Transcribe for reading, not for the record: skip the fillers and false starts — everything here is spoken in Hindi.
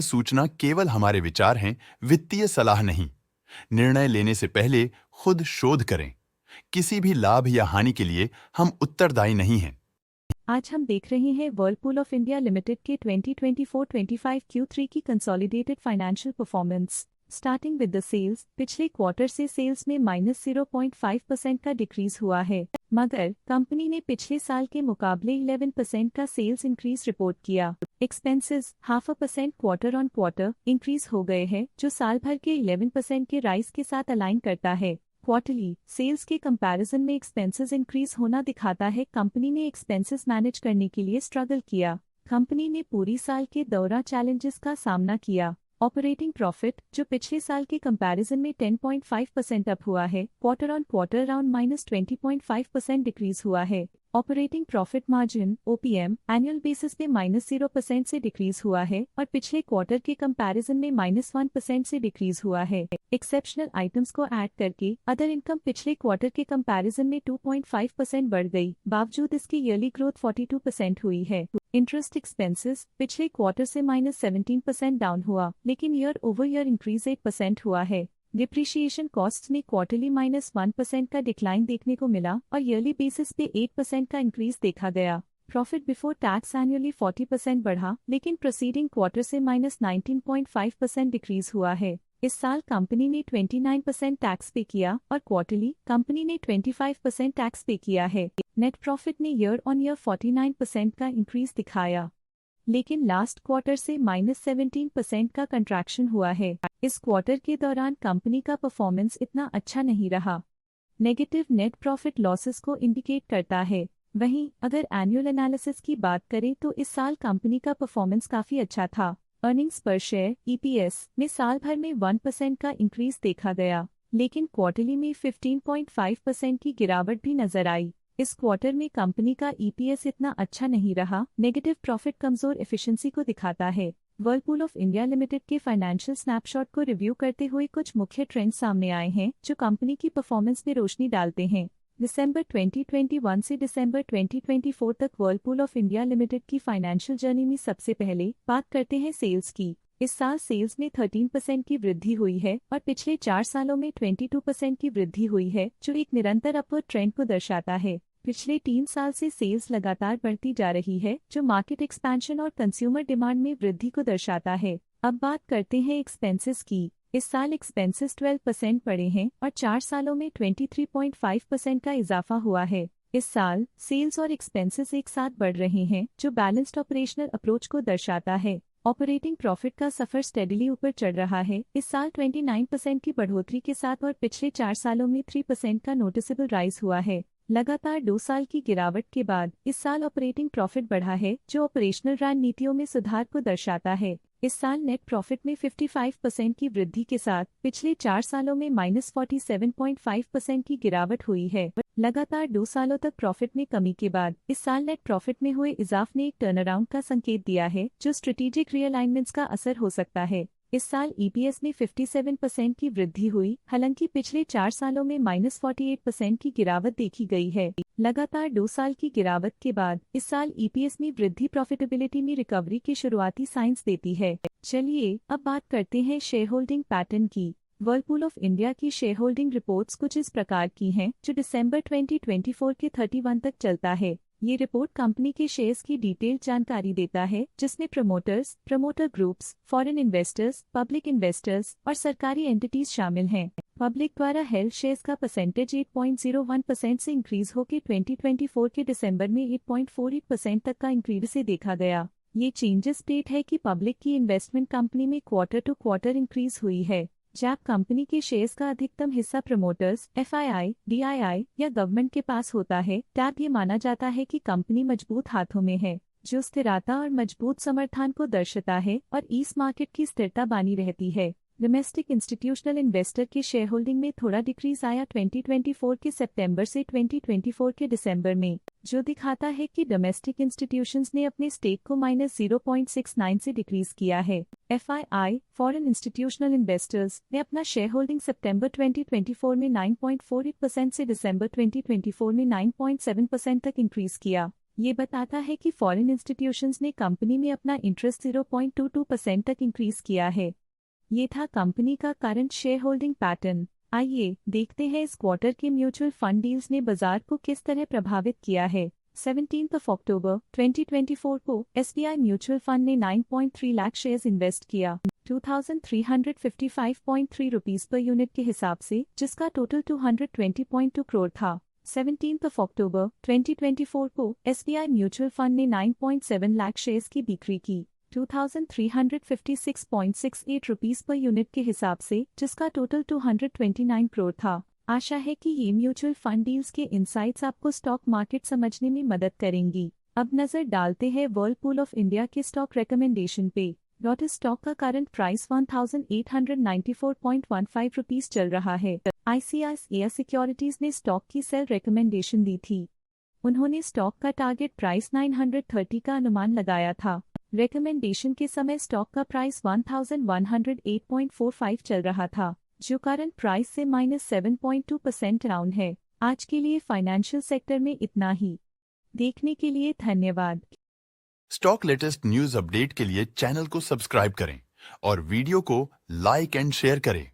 सूचना केवल हमारे विचार हैं, वित्तीय सलाह नहीं। निर्णय लेने से पहले खुद शोध करें। किसी भी लाभ या हानि के लिए हम उत्तरदायी नहीं हैं। आज हम देख रहे हैं वर्लपूल ऑफ इंडिया लिमिटेड के 2024-25 Q3 की consolidated financial performance. Starting with the sales, पिछले क्वार्टर से सेल्स में -0.5% का डिक्रीज हुआ है, मगर कंपनी ने पिछले साल के मुकाबले 11% का सेल्स इंक्रीज रिपोर्ट किया। Expenses 0.5% quarter on quarter increase हो गए हैं, जो साल भर के 11% के राइज के साथ अलाइन करता है। क्वार्टरली सेल्स के कंपैरिजन में एक्सपेंसेस इंक्रीज होना दिखाता है कंपनी ने एक्सपेंसेस मैनेज करने के लिए स्ट्रगल किया। कंपनी ने पूरी साल के दौरान चैलेंजेस का सामना किया। ऑपरेटिंग प्रॉफिट, जो पिछले साल के कंपैरिजन में 10.5% अप हुआ है, quarter on quarter around -20.5% decrease हुआ है। Operating profit margin OPM annual basis पे -0% से डिक्रीज हुआ है और पिछले क्वार्टर के कंपैरिजन में -1% से डिक्रीज हुआ है। एक्सेप्शनल आइटम्स को ऐड करके अदर इनकम पिछले क्वार्टर के कंपैरिजन में 2.5% बढ़ गई, बावजूद इसकी ईयरली ग्रोथ 42% हुई है। इंटरेस्ट एक्सपेंसेस पिछले क्वार्टर से -17% डाउन हुआ, लेकिन ईयर ओवर ईयर इंक्रीज 8% हुआ है। डिप्रिशिएशन कॉस्ट्स में क्वार्टरली -1% का डिक्लाइन देखने को मिला और ईयरली बेसिस पे 8% का इंक्रीज देखा गया। प्रॉफिट बिफोर टैक्स एनुअली 40% बढ़ा, लेकिन प्रोसीडिंग क्वार्टर से -19.5% डिक्रीज हुआ है। इस साल कंपनी ने 29% टैक्स पे किया और क्वार्टरली कंपनी ने 25% टैक्स पे किया है। नेट प्रॉफिट ने ईयर ऑन ईयर 49% का इंक्रीज दिखाया, लेकिन लास्ट क्वार्टर से -17% का कंट्रैक्शन हुआ है। इस क्वार्टर के दौरान कंपनी का परफॉर्मेंस इतना अच्छा नहीं रहा। नेगेटिव नेट प्रॉफिट लॉसेस को इंडिकेट करता है। वहीं अगर एनुअल एनालिसिस की बात करें तो इस साल कंपनी का परफॉर्मेंस काफी अच्छा था। अर्निंग्स पर शेयर EPS में साल भर में 1% का इंक्रीज देखा गया, लेकिन क्वार्टरली में 15.5% की गिरावट भी नजर आई। इस क्वार्टर में कंपनी का EPS इतना अच्छा नहीं रहा। नेगेटिव प्रॉफिट कमजोर एफिशिएंसी को दिखाता है। वर्लपूल ऑफ इंडिया लिमिटेड के फाइनेंशियल स्नैपशॉट को रिव्यू करते हुए कुछ मुख्य ट्रेंड्स सामने आए हैं जो कंपनी की परफॉर्मेंस में रोशनी डालते हैं। दिसंबर 2021 से दिसंबर 2024 तक वर्लपूल ऑफ इंडिया लिमिटेड की फाइनेंशियल जर्नी में सबसे पहले बात करते हैं सेल्स की। इस साल सेल्स में 13% की वृद्धि हुई है और पिछले 4 सालों में 22% की वृद्धि हुई है, जो एक निरंतर अपवर्ड ट्रेंड को दर्शाता है। पिछले 3 साल से सेल्स लगातार बढ़ती जा रही है, जो मार्केट एक्सपेंशन और कंज्यूमर डिमांड में वृद्धि को दर्शाता है। अब बात करते हैं एक्सपेंसेस की। इस साल एक्सपेंसेस 12% बढ़े हैं और 4 सालों में 23.5% का इजाफा हुआ है। इस साल सेल्स और एक्सपेंसेस एक साथ बढ़ रहे हैं, जो बैलेंस्ड ऑपरेशनल अप्रोच को दर्शाता है। ऑपरेटिंग प्रॉफिट का सफर स्टेडीली ऊपर चढ़ रहा है, इस साल 29% की बढ़ोतरी के साथ और पिछले 4 सालों में 3% का नोटिसेबल राइज हुआ है। लगातार 2 साल की गिरावट के बाद इस साल ऑपरेटिंग प्रॉफिट बढ़ा है, जो ऑपरेशनल रणनीतियों में सुधार को दर्शाता है। इस साल नेट प्रॉफिट में 55% की वृद्धि के साथ पिछले 4 सालों में -47.5% की गिरावट हुई है। लगातार 2 सालों तक प्रॉफिट में कमी के बाद इस साल नेट प्रॉफिट में हुए इजाफ ने एक टर्नअराउंड का संकेत दिया है, जो स्ट्रेटेजिक रीअलाइनमेंट्स का असर हो सकता है। इस साल EPS में 57% की वृद्धि हुई, हालांकि पिछले 4 सालों में -48% की गिरावट देखी गई है। लगातार 2 साल की गिरावट के बाद इस साल EPS में वृद्धि प्रॉफिटेबिलिटी में रिकवरी के शुरुआती साइंस देती है। चलिए अब बात करते हैं शेयर होल्डिंग पैटर्न की। वर्लपूल ऑफ इंडिया की शेयर होल्डिंग रिपोर्ट्स कुछ इस प्रकार की हैं, जो दिसंबर 2024 के 31 तक चलता है। ये रिपोर्ट कंपनी के शेयर्स की डिटेल्ड जानकारी देता है, जिसमें promoters, promoter groups, foreign investors, public investors और सरकारी एंटिटीज शामिल हैं। पब्लिक द्वारा हेल्ड शेयर्स का परसेंटेज 8.01% से इंक्रीज होकर 2024 के दिसंबर में 8.48% तक का इंक्रीज से देखा गया। ये चेंजेस स्टेट है कि पब्लिक की इन्वेस्टमेंट कंपनी में क्वार्टर टू क्वार्टर इंक्रीज हुई है। जब कंपनी के शेयर्स का अधिकतम हिस्सा प्रमोटर्स, FII, DII या गवर्नमेंट के पास होता है, तब ये माना जाता है कि कंपनी मजबूत हाथों में है, जो स्थिरता और मजबूत समर्थन को दर्शाता है और इस मार्केट की स्थिरता बनी रहती है। डोमेस्टिक इंस्टीट्यूशनल इन्वेस्टर के शेयर होल्डिंग में थोड़ा डिक्रीज आया 2024 के सितंबर से 2024 के दिसंबर में, जो दिखाता है कि डोमेस्टिक इंस्टीट्यूशंस ने अपने स्टेक को -0.69 से डिक्रीज किया है। FII, फॉरेन इंस्टीट्यूशनल इन्वेस्टर्स, ने अपना शेयर होल्डिंग सितंबर 2024 में 9.48% से दिसंबर 2024 में 9.7% तक इंक्रीज किया। ये बताता है कि फॉरेन इंस्टीट्यूशंस ने कंपनी में अपना इंटरेस्ट 0.22% तक इंक्रीज किया है। ये था कंपनी का करंट शेयर होल्डिंग पैटर्न। आइए देखते हैं इस क्वार्टर के म्यूचुअल फंड डील्स ने बाजार को किस तरह प्रभावित किया है। 17 अक्टूबर 2024 को SBI म्यूचुअल फंड ने 9.3 लाख शेयर्स इन्वेस्ट किया 2355.3 रुपीस पर यूनिट के हिसाब से, जिसका टोटल 220.2 करोड़ था। 17 अक्टूबर 2024 को SBI म्यूचुअल फंड ने 9.7 लाख शेयर्स की बिक्री की 2356.68 रुपीस पर यूनिट के हिसाब से, जिसका टोटल 229 करोड़ था। आशा है कि ये म्यूचुअल फंड डील्स के इनसाइट्स आपको स्टॉक मार्केट समझने में मदद करेंगी। अब नजर डालते हैं वर्लपूल ऑफ इंडिया के स्टॉक रिकमेंडेशन पे। डॉट स्टॉक का करंट प्राइस 1894.15 रुपीस चल रहा है। ICICI सिक्योरिटीज ने स्टॉक की सेल रिकमेंडेशन दी थी। उन्होंने स्टॉक का टारगेट प्राइस 930 का अनुमान लगाया था। रिकमेंडेशन के समय स्टॉक का प्राइस 1108.45 चल रहा था, जो करंट प्राइस से -7.2% डाउन है। आज के लिए फाइनेंशियल सेक्टर में इतना ही। देखने के लिए धन्यवाद। स्टॉक लेटेस्ट न्यूज अपडेट के लिए चैनल को सब्सक्राइब करें और वीडियो को लाइक एंड शेयर करें।